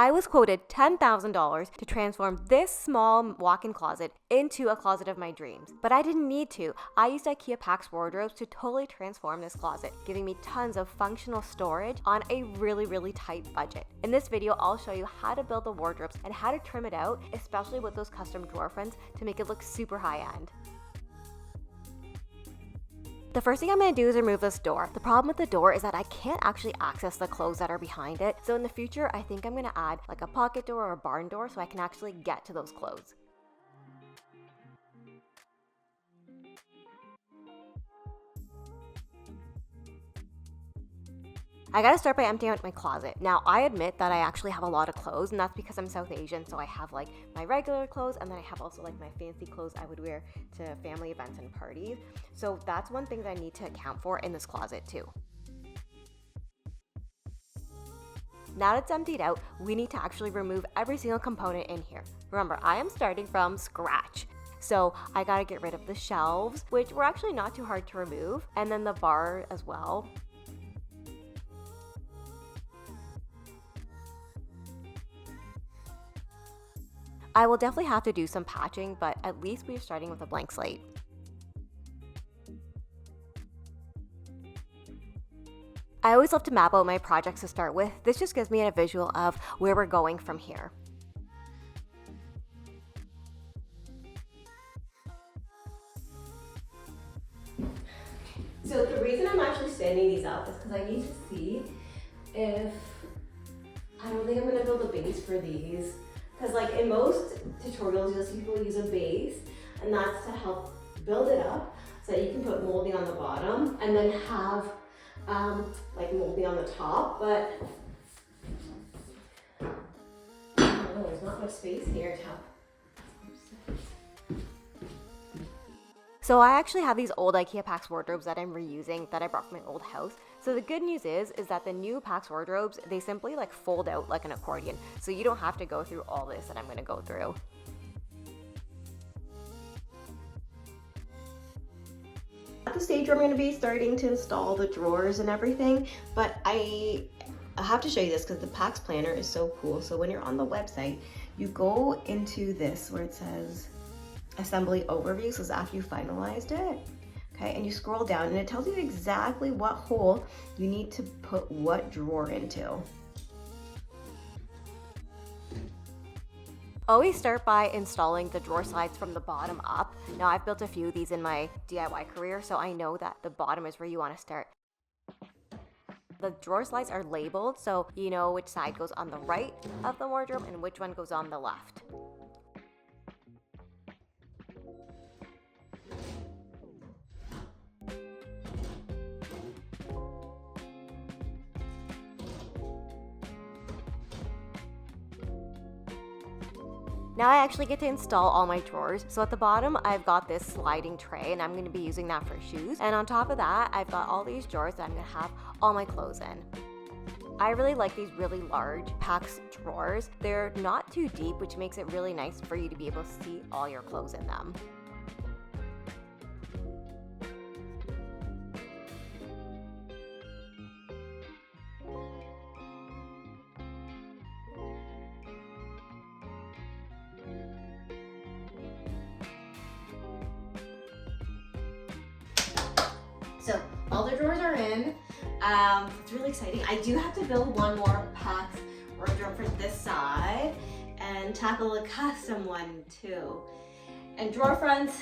I was quoted $10,000 to transform this small walk-in closet into a closet of my dreams. But I didn't need to. I used IKEA PAX wardrobes to totally transform this closet, giving me tons of functional storage on a really tight budget. In this video, I'll show you how to build the wardrobes and how to trim it out, especially with those custom drawer fronts, to make it look super high-end. The first thing I'm going to do is remove this door. The problem with the door is that I can't actually access the clothes that are behind it. So in the future, I think I'm going to add like a pocket door or a barn door so I can actually get to those clothes. I gotta start by emptying out my closet. Now, I admit that I actually have a lot of clothes, and that's because I'm South Asian, so I have like my regular clothes, and then I have also like my fancy clothes I would wear to family events and parties. So that's one thing that I need to account for in this closet too. Now that it's emptied out, we need to actually remove every single component in here. Remember, I am starting from scratch. So I gotta get rid of the shelves, which were actually not too hard to remove, and then the bar as well. I will definitely have to do some patching, but at least we're starting with a blank slate. I always love to map out my projects to start with. This just gives me a visual of where we're going from here. So the reason I'm actually standing these up is because I need to see if, I don't think I'm gonna build a base for these. Because like in most tutorials, you'll see people use a base, and that's to help build it up so that you can put molding on the bottom and then have like molding on the top. But oh, there's not much space here to help. So I actually have these old IKEA PAX wardrobes that I'm reusing that I brought from my old house. So the good news is that the new PAX wardrobes, they simply like fold out like an accordion. So you don't have to go through all this that I'm gonna go through. At the stage where I'm gonna be starting to install the drawers and everything, but I have to show you this because the PAX planner is so cool. So when you're on the website, you go into this where it says assembly overview, so it's after you finalized it, okay, and you scroll down and it tells you exactly what hole you need to put what drawer into. Always start by installing the drawer slides from the bottom up. Now I've built a few of these in my DIY career, so I know that the bottom is where you want to start. The drawer slides are labeled, so you know which side goes on the right of the wardrobe and which one goes on the left. Now I actually get to install all my drawers. So at the bottom, I've got this sliding tray, and I'm gonna be using that for shoes. And on top of that, I've got all these drawers that I'm gonna have all my clothes in. I really like these really large PAX drawers. They're not too deep, which makes it really nice for you to be able to see all your clothes in them. So all the drawers are in. It's really exciting. I do have to build one more PAX wardrobe for this side and tackle a custom one too. And drawer fronts,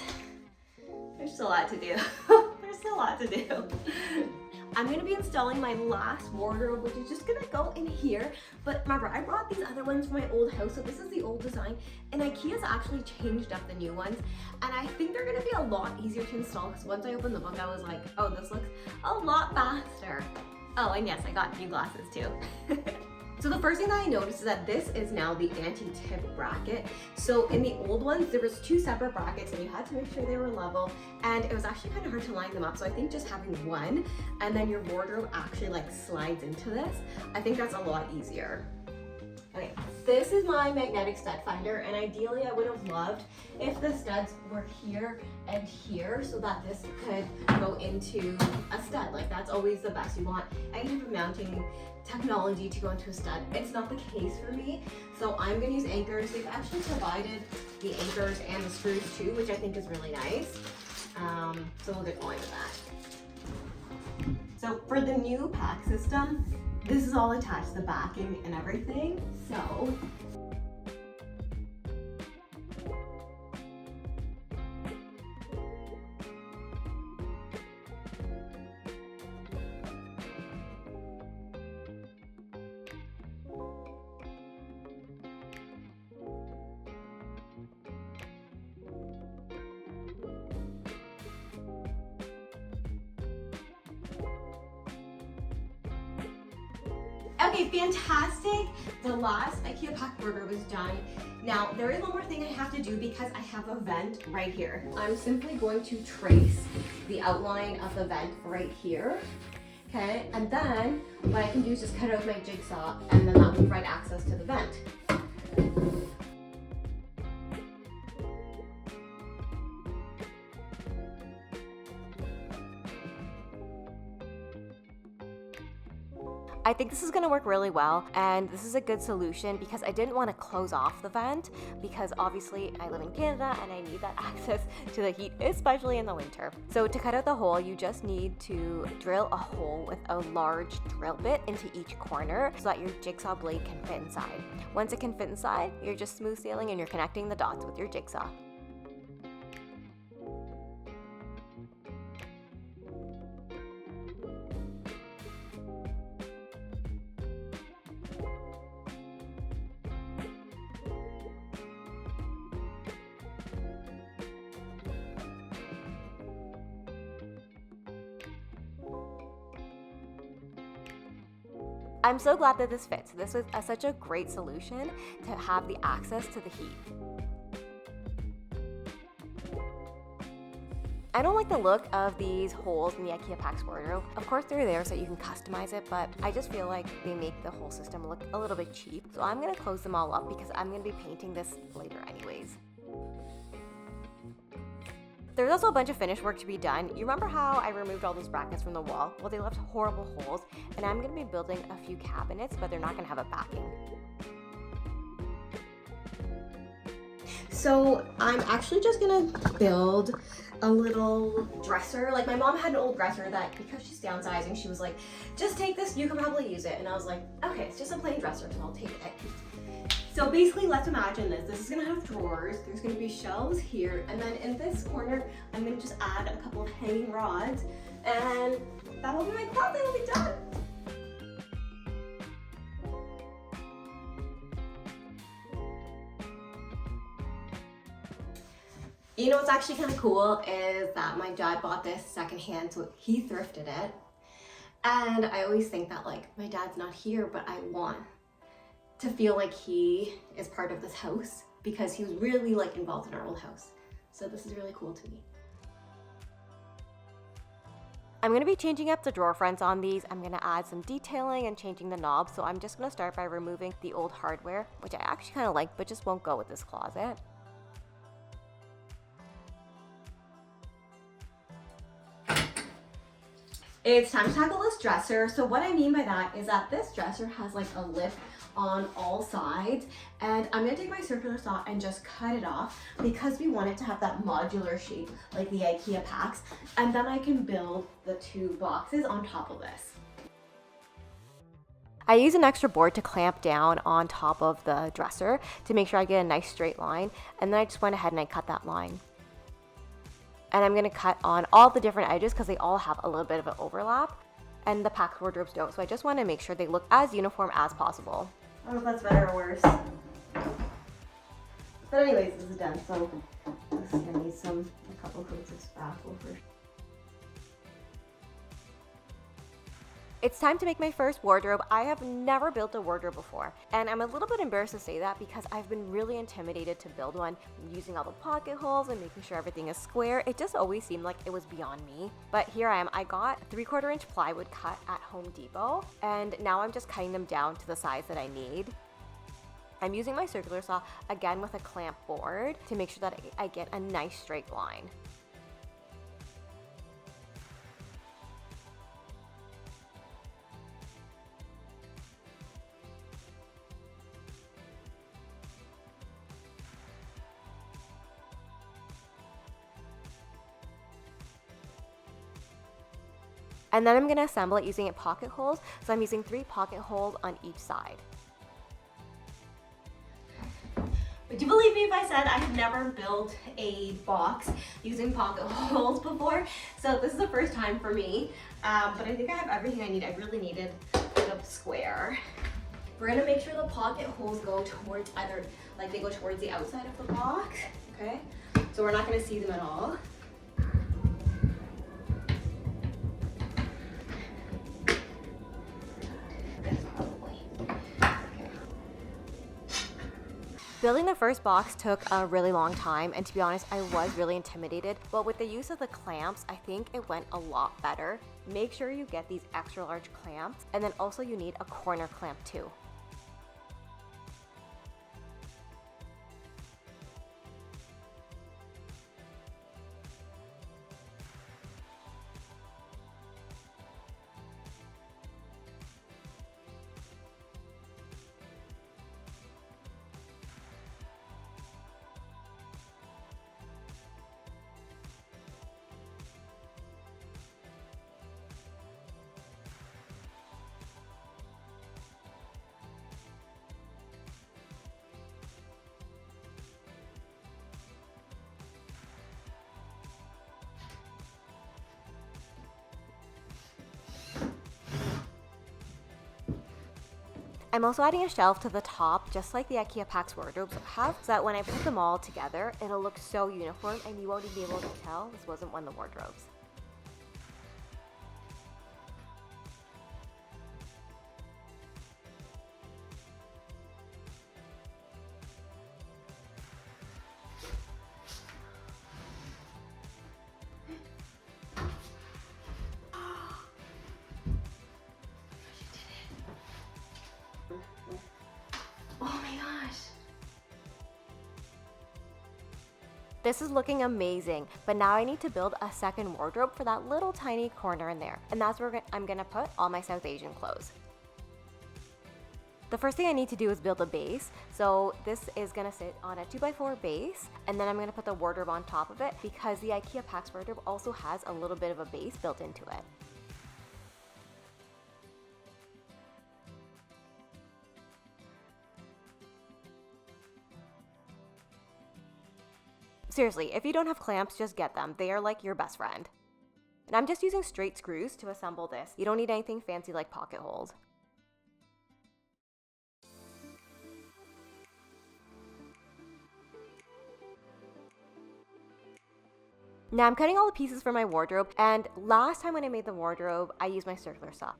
there's still a lot to do. There's still a lot to do. I'm gonna be installing my last wardrobe, which is just gonna go in here. But remember, I brought these other ones from my old house, so this is the old design, and IKEA's actually changed up the new ones, and I think they're gonna be a lot easier to install, because once I opened the book, I was like, oh, this looks a lot faster. Oh, and yes, I got new glasses too. So the first thing that I noticed is that this is now the anti-tip bracket. So in the old ones, there was two separate brackets and you had to make sure they were level, and it was actually kind of hard to line them up. So I think just having one and then your wardrobe actually like slides into this, I think that's a lot easier. Okay, this is my magnetic stud finder, and ideally I would have loved if the studs were here and here so that this could go into a stud. Like, that's always the best. You want any type of mounting technology to go into a stud. It's not the case for me, so I'm gonna use anchors. They've actually provided the anchors and the screws too, which I think is really nice. So we'll get going with that. So for the new pack system, this is all attached, the backing and everything. So okay, fantastic. The last IKEA PAX wardrobe is done. Now, there is one more thing I have to do because I have a vent right here. I'm simply going to trace the outline of the vent right here. Okay, and then what I can do is just cut out my jigsaw, and then that will provide access to the vent. I think this is going to work really well, and this is a good solution because I didn't want to close off the vent because obviously I live in Canada and I need that access to the heat, especially in the winter. So to cut out the hole, you just need to drill a hole with a large drill bit into each corner so that your jigsaw blade can fit inside. Once it can fit inside, you're just smooth sailing and you're connecting the dots with your jigsaw. I'm so glad that this fits. This was such a great solution to have the access to the heat. I don't like the look of these holes in the IKEA PAX wardrobe. Of course they're there so you can customize it, but I just feel like they make the whole system look a little bit cheap. So I'm gonna close them all up because I'm gonna be painting this later anyways. There's also a bunch of finish work to be done. You remember how I removed all those brackets from the wall? Well, they left horrible holes, and I'm gonna be building a few cabinets, but they're not gonna have a backing. So I'm actually just gonna build a little dresser. Like, my mom had an old dresser that, because she's downsizing, she was like, just take this, you can probably use it. And I was like, okay, it's just a plain dresser, so I'll take it. So basically, let's imagine this. This is gonna have drawers. There's gonna be shelves here. And then in this corner, I'm gonna just add a couple of hanging rods. And that'll be my closet, it'll be done. You know what's actually kind of cool is that my dad bought this secondhand, so he thrifted it. And I always think that, like, my dad's not here, but I want to feel like he is part of this house because he was really, like, involved in our old house. So this is really cool to me. I'm gonna be changing up the drawer fronts on these. I'm gonna add some detailing and changing the knobs. So I'm just gonna start by removing the old hardware, which I actually kind of like, but just won't go with this closet. It's time to tackle this dresser. So what I mean by that is that this dresser has like a lip on all sides, and I'm gonna take my circular saw and just cut it off because we want it to have that modular shape like the IKEA PAX, and then I can build the two boxes on top of this. I use an extra board to clamp down on top of the dresser to make sure I get a nice straight line, and then I just went ahead and I cut that line. And I'm gonna cut on all the different edges because they all have a little bit of an overlap, and the PAX wardrobes don't, so I just wanna make sure they look as uniform as possible. I don't know if that's better or worse. But anyways, this is done, so this is gonna need a couple coats of spackle for. It's time to make my first wardrobe. I have never built a wardrobe before, and I'm a little bit embarrassed to say that because I've been really intimidated to build one, using all the pocket holes and making sure everything is square. It just always seemed like it was beyond me. But here I am. I got 3/4 inch plywood cut at Home Depot, and now I'm just cutting them down to the size that I need. I'm using my circular saw again with a clamp board to make sure that I get a nice straight line. And then I'm going to assemble it using pocket holes. So I'm using 3 pocket holes on each side. Would you believe me if I said I have never built a box using pocket holes before? So this is the first time for me, but I think I have everything I need. I really needed a square. We're gonna make sure the pocket holes go towards either, like they go towards the outside of the box, okay? So we're not gonna see them at all. Building the first box took a really long time, and to be honest, I was really intimidated, but with the use of the clamps, I think it went a lot better. Make sure you get these extra large clamps, and then also you need a corner clamp too. I'm also adding a shelf to the top, just like the IKEA PAX wardrobes have, so that when I put them all together, it'll look so uniform and you won't even be able to tell this wasn't one of the wardrobes. Oh my gosh. This is looking amazing, but now I need to build a second wardrobe for that little tiny corner in there, and that's where I'm gonna put all my South Asian clothes. The first thing I need to do is build a base, so this is gonna sit on a 2x4 base, and then I'm gonna put the wardrobe on top of it because the IKEA PAX wardrobe also has a little bit of a base built into it. Seriously, if you don't have clamps, just get them. They are like your best friend. And I'm just using straight screws to assemble this. You don't need anything fancy like pocket holes. Now I'm cutting all the pieces for my wardrobe, and last time when I made the wardrobe, I used my circular saw.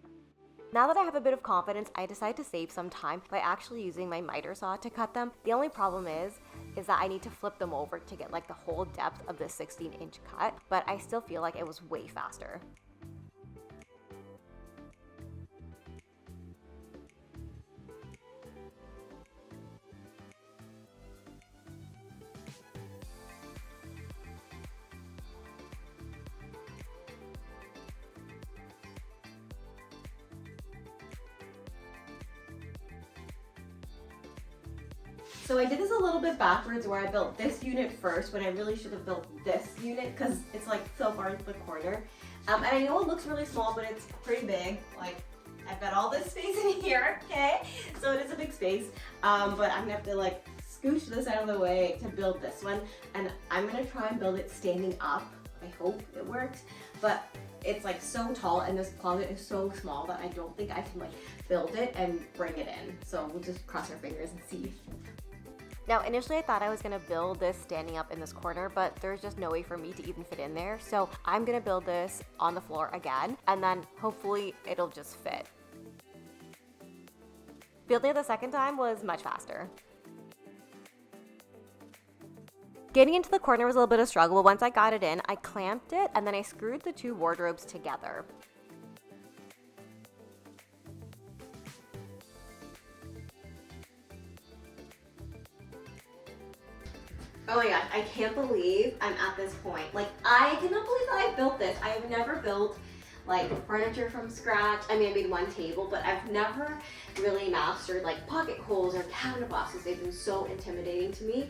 Now that I have a bit of confidence, I decided to save some time by actually using my miter saw to cut them. The only problem is that I need to flip them over to get like the whole depth of the 16-inch cut, but I still feel like it was way faster. So I did this a little bit backwards where I built this unit first when I really should have built this unit because it's like so far into the corner. And I know it looks really small, but it's pretty big. Like I've got all this space in here, okay? So it is a big space, but I'm gonna have to like scooch this out of the way to build this one. And I'm gonna try and build it standing up. I hope it works, but it's like so tall and this closet is so small that I don't think I can like build it and bring it in. So we'll just cross our fingers and see. Now, initially I thought I was gonna build this standing up in this corner, but there's just no way for me to even fit in there. So I'm gonna build this on the floor again, and then hopefully it'll just fit. Building it the second time was much faster. Getting into the corner was a little bit of a struggle, but once I got it in, I clamped it and then I screwed the two wardrobes together. Oh my gosh, I can't believe I'm at this point. Like, I cannot believe that I built this. I have never built like furniture from scratch. I mean, I made one table, but I've never really mastered like pocket holes or cabinet boxes. They've been so intimidating to me.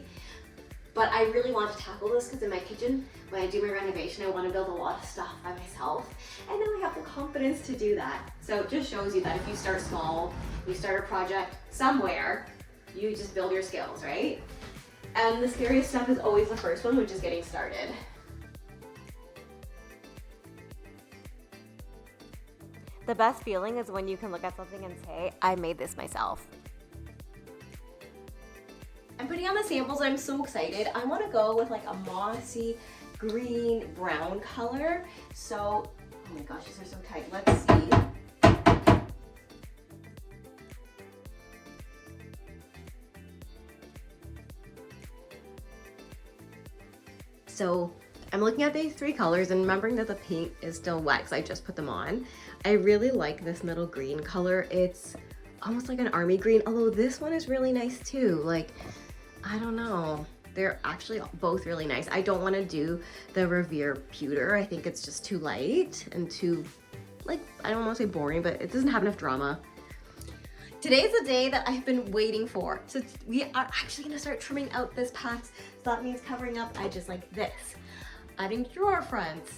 But I really want to tackle this because in my kitchen, when I do my renovation, I want to build a lot of stuff by myself. And now I have the confidence to do that. So it just shows you that if you start small, you start a project somewhere, you just build your skills, right? And the scariest step is always the first one, which is getting started. The best feeling is when you can look at something and say, I made this myself. I'm putting on the samples. I'm so excited. I want to go with like a mossy green brown color. So, oh my gosh, these are so tight. Let's see. So I'm looking at these three colors and remembering that the paint is still wet because I just put them on. I really like this middle green color. It's almost like an army green, although this one is really nice too. Like, I don't know. They're actually both really nice. I don't want to do the Revere pewter. I think it's just too light and too, like, I don't want to say boring, but it doesn't have enough drama. Today is the day that I've been waiting for. So we are actually gonna start trimming out this PAX. So that means covering up edges like this, adding drawer fronts,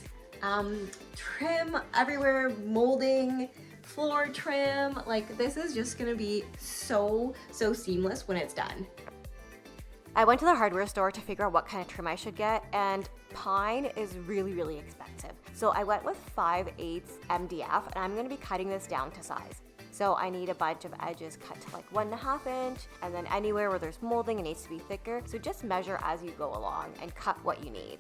trim everywhere, molding, floor trim. Like, this is just gonna be so seamless when it's done. I went to the hardware store to figure out what kind of trim I should get, and pine is really expensive. So I went with 5/8 MDF, and I'm gonna be cutting this down to size. So I need a bunch of edges cut to like 1.5 inch, and then anywhere where there's molding, it needs to be thicker. So just measure as you go along and cut what you need.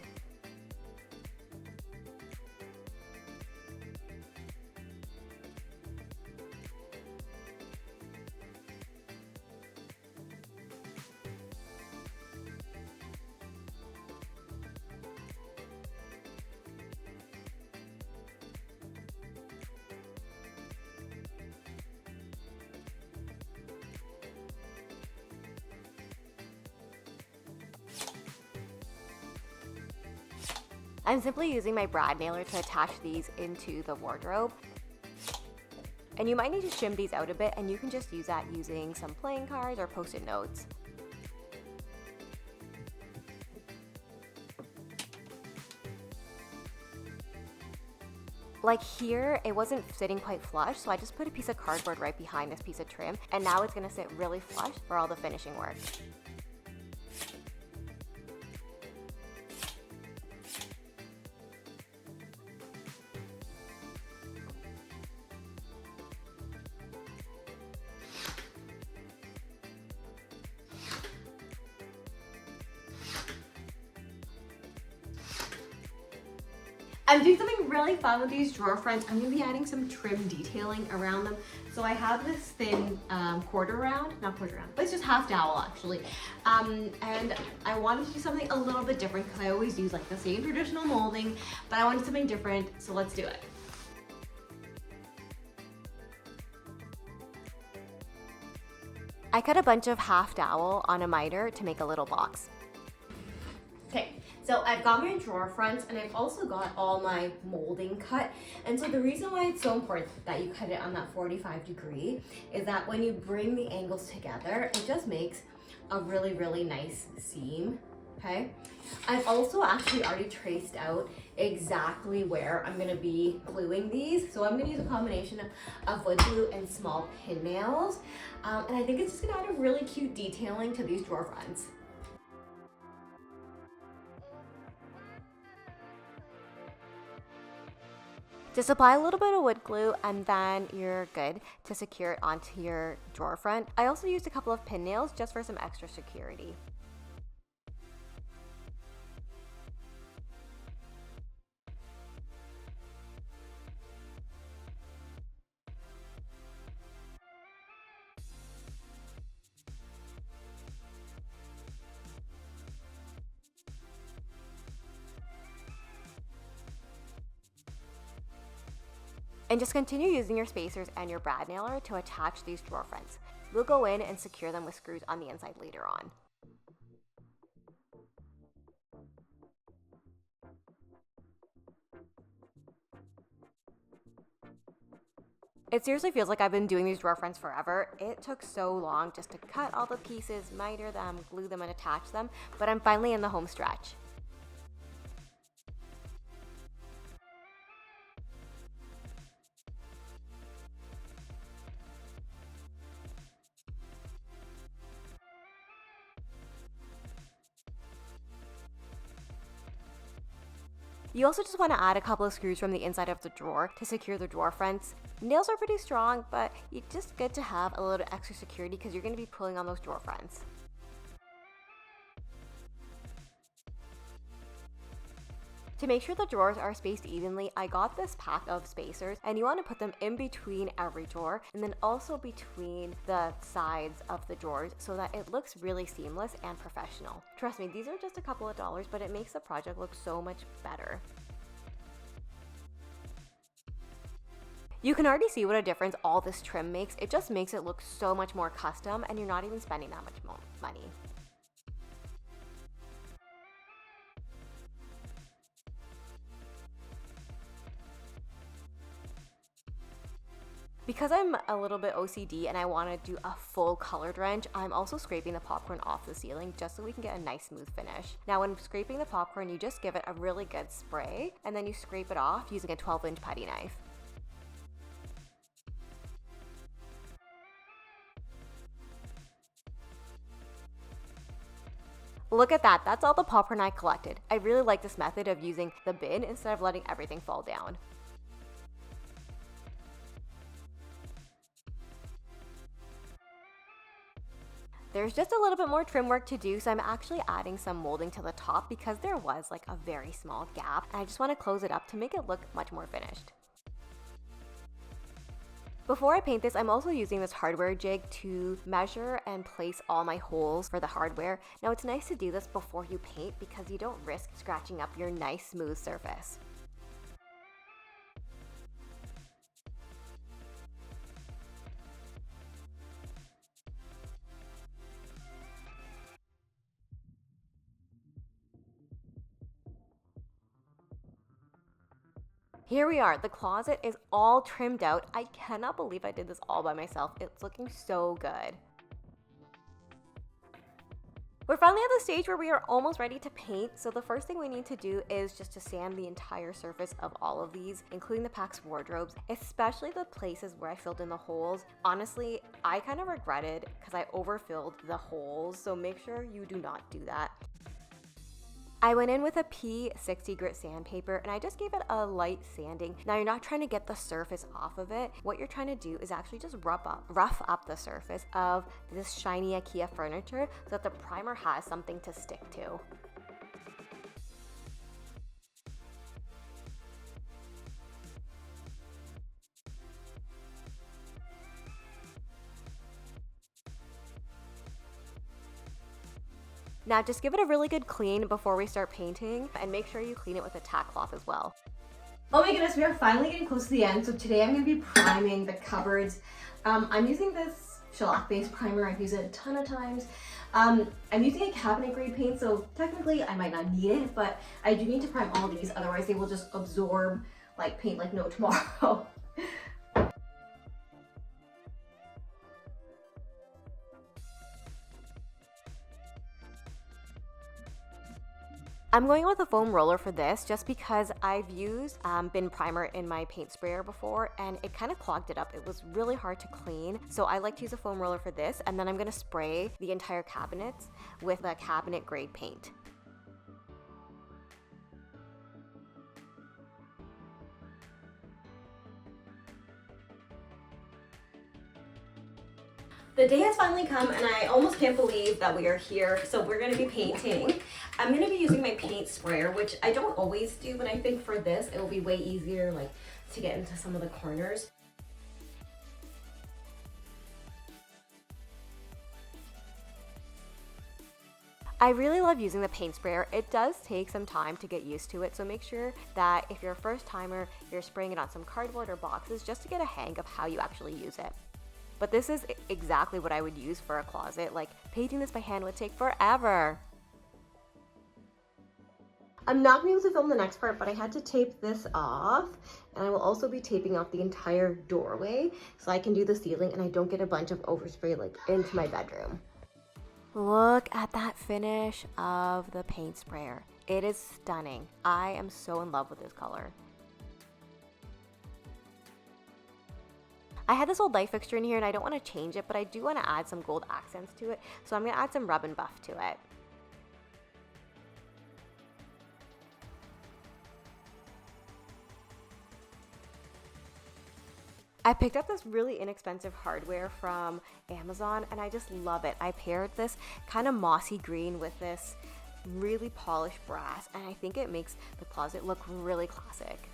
I'm simply using my brad nailer to attach these into the wardrobe. And you might need to shim these out a bit, and you can just use that using some playing cards or post-it notes. Like here, it wasn't sitting quite flush, so I just put a piece of cardboard right behind this piece of trim, and now it's gonna sit really flush for all the finishing work. I'm doing something really fun with these drawer fronts. I'm gonna be adding some trim detailing around them. So I have this thin not quarter round, but it's just half dowel actually. And I wanted to do something a little bit different because I always use like the same traditional molding, but I wanted something different, so let's do it. I cut a bunch of half dowel on a miter to make a little box. Okay, so I've got my drawer fronts and I've also got all my molding cut. And so the reason why it's so important that you cut it on that 45 degree is that when you bring the angles together, it just makes a really nice seam, okay? I've also actually already traced out exactly where I'm gonna be gluing these. So I'm gonna use a combination of wood glue and small pin nails. And I think it's just gonna add a really cute detailing to these drawer fronts. Just apply a little bit of wood glue and then you're good to secure it onto your drawer front. I also used a couple of pin nails just for some extra security. And just continue using your spacers and your brad nailer to attach these drawer fronts. We'll go in and secure them with screws on the inside later on. It seriously feels like I've been doing these drawer fronts forever. It took so long just to cut all the pieces, miter them, glue them, and attach them, but I'm finally in the home stretch. You also just want to add a couple of screws from the inside of the drawer to secure the drawer fronts. Nails are pretty strong, but it's just good to have a little extra security because you're going to be pulling on those drawer fronts. To make sure the drawers are spaced evenly, I got this pack of spacers, and you want to put them in between every drawer and then also between the sides of the drawers so that it looks really seamless and professional. Trust me, these are just a couple of dollars, but it makes the project look so much better. You can already see what a difference all this trim makes. It just makes it look so much more custom, and you're not even spending that much money. Because I'm a little bit OCD and I want to do a full color drench, I'm also scraping the popcorn off the ceiling just so we can get a nice smooth finish. Now when scraping the popcorn, you just give it a really good spray and then you scrape it off using a 12-inch putty knife. Look at that, that's all the popcorn I collected. I really like this method of using the bin instead of letting everything fall down. There's just a little bit more trim work to do, so I'm actually adding some molding to the top because there was like a very small gap, and I just want to close it up to make it look much more finished. Before I paint this, I'm also using this hardware jig to measure and place all my holes for the hardware. Now it's nice to do this before you paint because you don't risk scratching up your nice smooth surface. Here we are, the closet is all trimmed out. I cannot believe I did this all by myself. It's looking so good. We're finally at the stage where we are almost ready to paint, so the first thing we need to do is just to sand the entire surface of all of these, including the PAX wardrobes, especially the places where I filled in the holes. Honestly, I kind of regretted because I overfilled the holes, so make sure you do not do that. I went in with a P60 grit sandpaper and I just gave it a light sanding. Now you're not trying to get the surface off of it. What you're trying to do is actually just rough up the surface of this shiny IKEA furniture so that the primer has something to stick to. Now just give it a really good clean before we start painting, and make sure you clean it with a tack cloth as well. Oh my goodness, we are finally getting close to the end. So today I'm going to be priming the cupboards. I'm using this shellac-based primer. I've used it a ton of times. I'm using a cabinet grade paint, so technically I might not need it, but I do need to prime all these, otherwise they will just absorb like paint like no tomorrow. I'm going with a foam roller for this just because I've used bin primer in my paint sprayer before and it kind of clogged it up. It was really hard to clean, so I like to use a foam roller for this, and then I'm going to spray the entire cabinets with a cabinet grade paint. The day has finally come and I almost can't believe that we are here. So we're going to be painting. I'm going to be using my paint sprayer, which I don't always do, but I think for this it will be way easier like to get into some of the corners. I really love using the paint sprayer. It does take some time to get used to it, so make sure that if you're a first timer, you're spraying it on some cardboard or boxes just to get a hang of how you actually use it. But this is exactly what I would use for a closet. Like, painting this by hand would take forever. I'm not gonna be able to film the next part, but I had to tape this off, and I will also be taping off the entire doorway so I can do the ceiling and I don't get a bunch of overspray like into my bedroom. Look at that finish of the paint sprayer. It is stunning. I am so in love with this color. I had this old light fixture in here and I don't want to change it, but I do want to add some gold accents to it, so I'm going to add some rub and buff to it. I picked up this really inexpensive hardware from Amazon and I just love it. I paired this kind of mossy green with this really polished brass, and I think it makes the closet look really classic.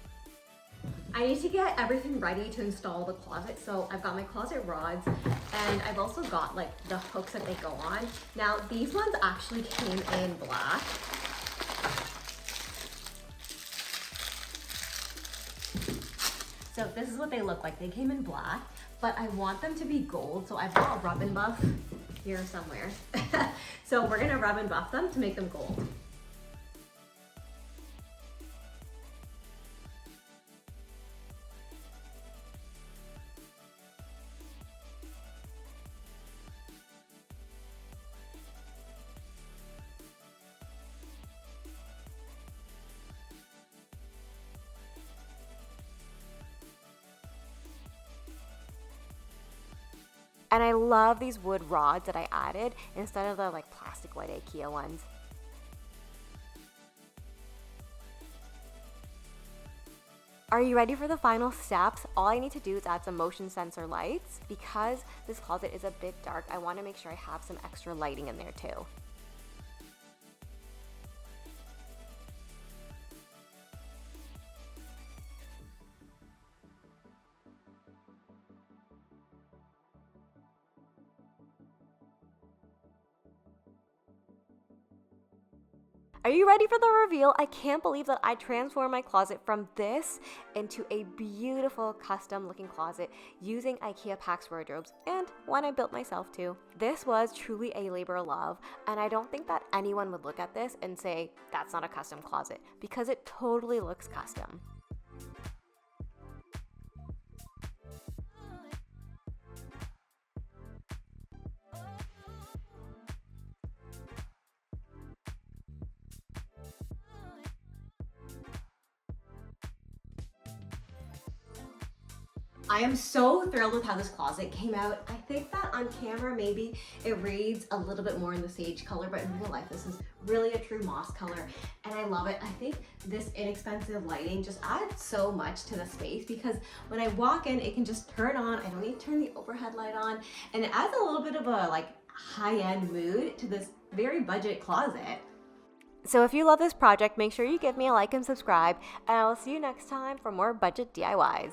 I need to get everything ready to install the closet, so I've got my closet rods and I've also got like the hooks that they go on. Now these ones actually came in black. So this is what they look like. They came in black, but I want them to be gold, so I've got a rub and buff here somewhere. So we're gonna rub and buff them to make them gold. And I love these wood rods that I added instead of the like plastic white IKEA ones. Are you ready for the final steps? All I need to do is add some motion sensor lights. Because this closet is a bit dark, I want to make sure I have some extra lighting in there too. Are you ready for the reveal? I can't believe that I transformed my closet from this into a beautiful custom looking closet using IKEA PAX wardrobes, and one I built myself too. This was truly a labor of love, and I don't think that anyone would look at this and say that's not a custom closet, because it totally looks custom. I am so thrilled with how this closet came out. I think that on camera, maybe it reads a little bit more in the sage color, but in real life, this is really a true moss color, and I love it. I think this inexpensive lighting just adds so much to the space, because when I walk in, it can just turn on. I don't need to turn the overhead light on, and it adds a little bit of a like high-end mood to this very budget closet. So if you love this project, make sure you give me a like and subscribe, and I will see you next time for more budget DIYs.